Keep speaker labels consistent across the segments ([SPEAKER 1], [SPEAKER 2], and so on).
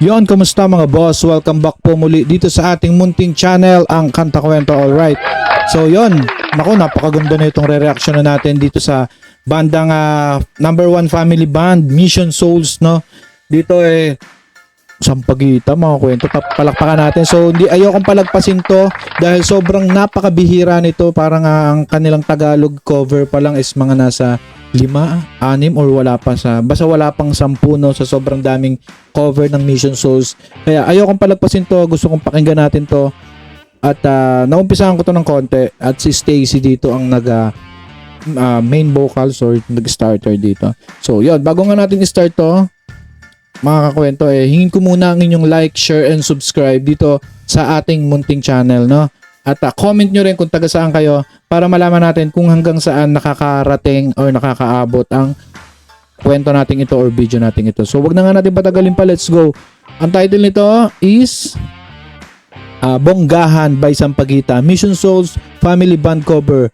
[SPEAKER 1] Yon, kumusta mga boss? Welcome back po muli dito sa ating munting channel, ang Kanta Kwento Alright. So yon, naku, napakaganda na itong re-reaction na natin dito sa bandang number 1 family band, Mission Souls, no? Dito Sampaguita, mga kwento, palakpakan natin. So hindi ayokong palagpasin to dahil sobrang napakabihira nito. Parang ang kanilang Tagalog cover pa lang is mga nasa 5, 6 or wala pa basta wala pang 10, no, sa sobrang daming cover ng Mission Souls. Kaya ayokong palagpasin to, gusto kong pakinggan natin to. At naumpisahan ko to ng konti at si Stacy dito ang main vocals or nag-starter dito. So yun, bago nga natin i-start to, mga kakwento, hingin ko muna ang inyong like, share, and subscribe dito sa ating munting channel, no? At comment nyo rin kung taga saan kayo para malaman natin kung hanggang saan nakakarating or nakakaabot ang kwento natin ito or video natin ito. So wag na nga natin patagalin pa, let's go. Ang title nito is Bonggahan by Sampaguita, Mission Souls Family Band cover,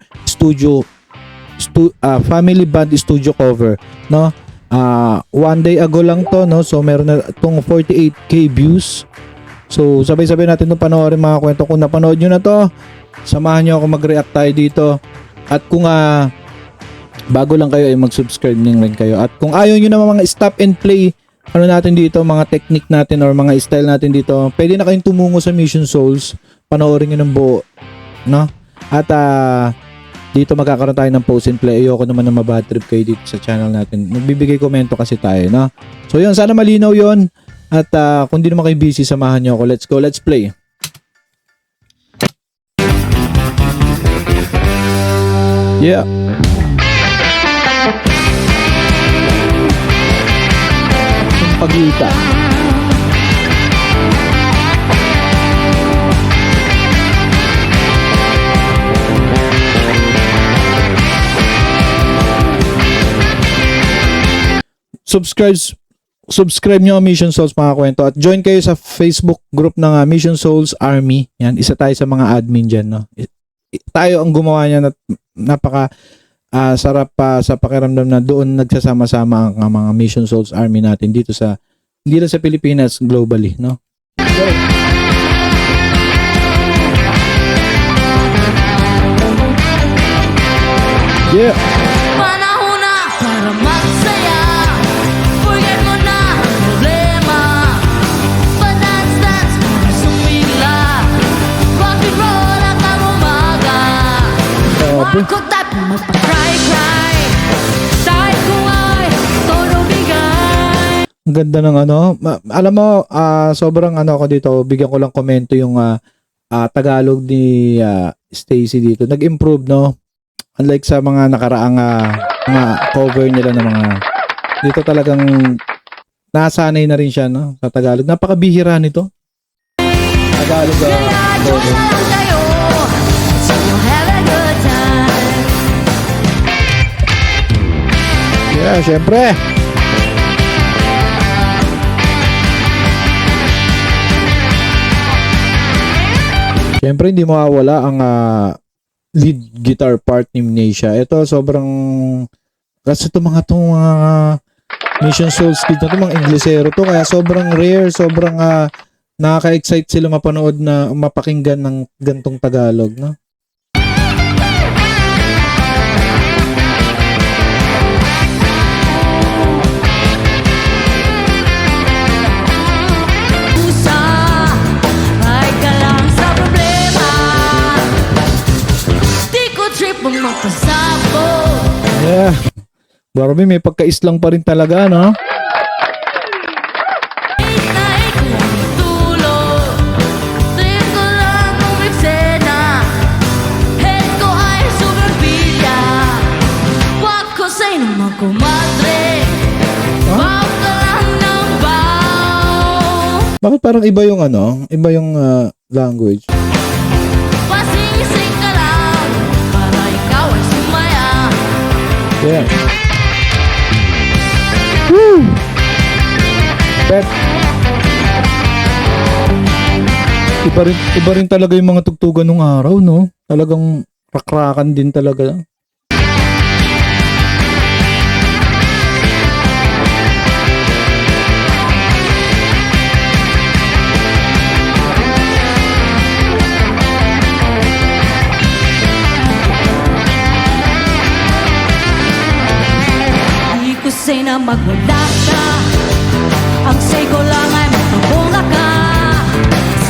[SPEAKER 1] Family Band studio cover, no? One day ago lang to, no? So meron na itong 48k views. So sabay-sabay natin itong panoorin, mga kwento. Kung napanood nyo na to, samahan nyo ako mag-react tayo dito. At kung bago lang kayo ay mag-subscribe din rin kayo. At kung ayaw nyo na mga stop and play natin dito, mga technique natin or mga style natin dito, pwede na kayong tumungo sa Mission Souls, panoorin nyo ng buo, no? At dito magkakaroon tayo ng post and play. Ayoko naman na mabad trip kayo dito sa channel natin. Nagbibigay komento kasi tayo, no? So yun, sana malinaw yun. At kung di naman kayo busy, samahan nyo ako. Let's go, let's play. Yeah. Sampaguita. Subscribe nyo ang Mission Souls, mga kwento, at join kayo sa Facebook group ng Mission Souls Army. Yan, isa tayo sa mga admin dyan, no? Tayo ang gumawa niyan at napaka sarap sa pakiramdam na doon nagsasama-sama ang mga Mission Souls Army natin dito sa, hindi lang sa Pilipinas, globally, no? Yeah.
[SPEAKER 2] Panahon na para magsaya. Forget mo na ang problema. Pa-dance-dance para sumila. Rock and roll hanggang umaga. Marco type magpa-cry-cry. Side ko ay todo bigay.
[SPEAKER 1] Ang ganda ng alam mo, sobrang ako dito, bigyan ko lang komento yung Tagalog ni Stacy dito. Nag-improve, no? Unlike sa mga nakaraang mga cover nila ng mga, dito talagang nasanay na rin siya, no, sa Tagalog. Napakabihira nito. Tagalog cover. Yeah, syempre. Syempre hindi mawawala ang lead guitar part ni Mnesia. Ito sobrang, kasi itong mga Mission Souls kid na ito, mga Inglesero to, kaya sobrang rare, sobrang nakaka-excite sila mapanood na mapakinggan ng gantong Tagalog, no? Yeah. Barbie, may pagka-islang pa rin talaga, no? Bakit parang iba yung iba yung language? Yeah. Woo! Bet. Iba rin talaga yung mga tugtugan nung araw, no? Talagang rakrakan din talaga.
[SPEAKER 2] magwala ka. Ang say ko lang ay magpabunga ka.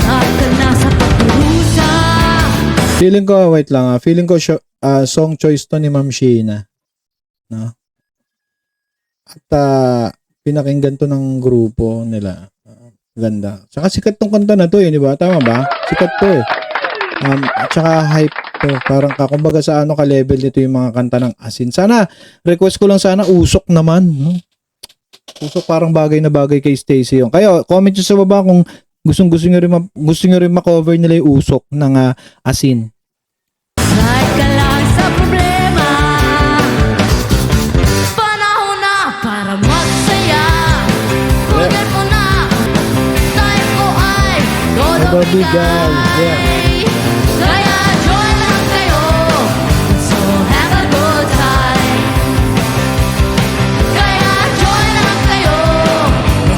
[SPEAKER 2] Saan ka na sa pagdurusa?
[SPEAKER 1] Feeling ko, wait lang feeling ko song choice to ni Ma'am Sheena. No? At pinakinggan to ng grupo nila. Ganda. Saka sikat tong kanta na to di ba? Tama ba? Sikat to at saka hype to. Parang kumbaga sa ka-level nito yung mga kanta ng Asin. Sana, request ko lang sana, usok naman. No? Usok parang bagay na bagay kay Stacy yung. Kayo, comment nyo sa baba kung gusto nyo rin ma-cover nila yung usok ng Asin.
[SPEAKER 2] Kahit ka lang sa problema, panahon na para magsaya. Forget mo na, time ko ay todo bigay.
[SPEAKER 1] Yeah.
[SPEAKER 2] Kaya join lang kayo, so have a good time. Kaya join lang kayo,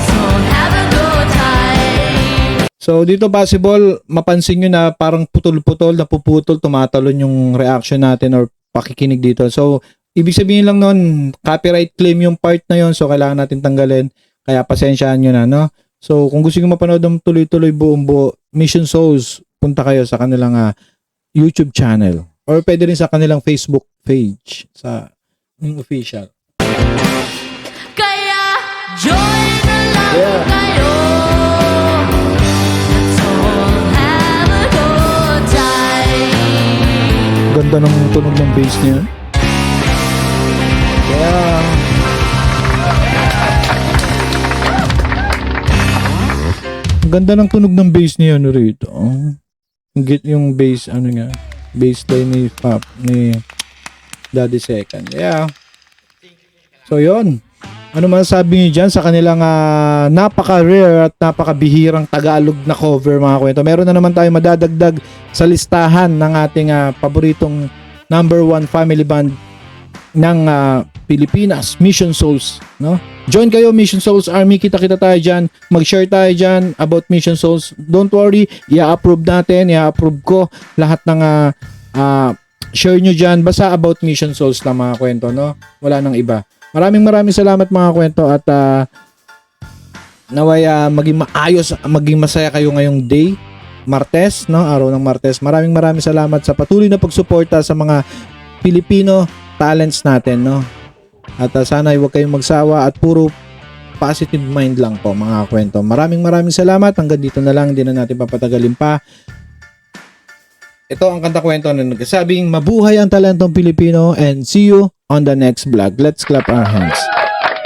[SPEAKER 2] so have a good time.
[SPEAKER 1] So dito possible mapansin nyo na parang putol-putol, napuputol, tumatalon yung reaction natin or pakikinig dito. So ibig sabihin lang nun, copyright claim yung part na yon, so kailangan natin tanggalin. Kaya pasensyaan nyo na, no? So kung gusto nyo mapanood ng tuloy-tuloy buong Mission Souls, punta kayo sa kanilang YouTube channel or pwede rin sa kanilang Facebook page sa yung official.
[SPEAKER 2] Kaya join na lang kayo. Let's all have a good time.
[SPEAKER 1] Ganda ng tunog ng bass niya. Kaya ang ganda ng tunog ng bass niya rito. Yung bass bass line ni Pop ni Daddy Second. Yeah. So yon. Ano masasabi niyo dyan sa kanilang napaka-rare at napakabihirang Tagalog na cover mga kwento? Meron na naman tayo madadagdag sa listahan ng ating paboritong number 1 family band ng Pilipinas, Mission Souls, no? Join kayo Mission Souls Army, kita-kita tayo dyan, mag-share tayo dyan about Mission Souls. Don't worry, i-approve natin, i-approve ko lahat ng share nyo dyan, basta about Mission Souls lang mga kwento, no? Wala nang iba. Maraming salamat mga kwento at naway maging maayos, maging masaya kayo ngayong day, Martes, no? Araw ng Martes. Maraming salamat sa patuloy na pagsuporta sa mga Pilipino talents natin, no? At sana huwag kayong magsawa at puro positive mind lang po mga kwento. Maraming salamat. Hanggang dito na lang, hindi na natin papatagalin pa. Ito ang kanta kwento na nagsasabing mabuhay ang talentong Pilipino and see you on the next vlog. Let's clap our hands.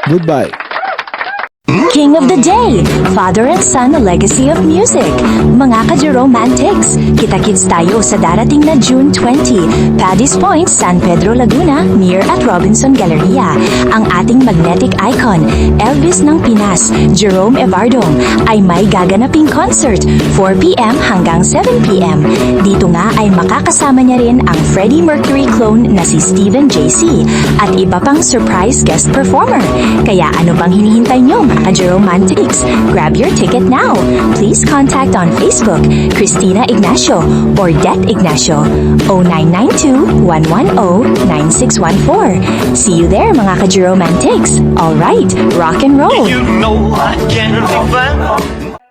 [SPEAKER 1] Goodbye.
[SPEAKER 3] King of the Day, Father and Son, a Legacy of Music. Mga ka-Jeromantics, kita-kits tayo sa darating na June 20, Paddy's Point, San Pedro, Laguna, near at Robinson Galleria. Ang ating magnetic icon, Elvis ng Pinas, Jerome Evardong, ay may gaganaping concert, 4 p.m. hanggang 7 p.m. Dito nga ay makakasama niya rin ang Freddie Mercury clone na si Steven JC at iba pang surprise guest performer. Kaya ano bang hinihintay nyo mga ka-Jeromantics? Grab your ticket now. Please contact on Facebook, Christina Ignacio or Det Ignacio, 0992-110-9614. See you there mga ka-Jeromantics. Alright, rock and roll!
[SPEAKER 4] You know I can't live.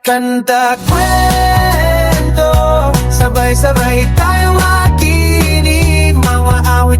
[SPEAKER 4] Kanta kwento, sabay-sabay tayo makinig, mga awit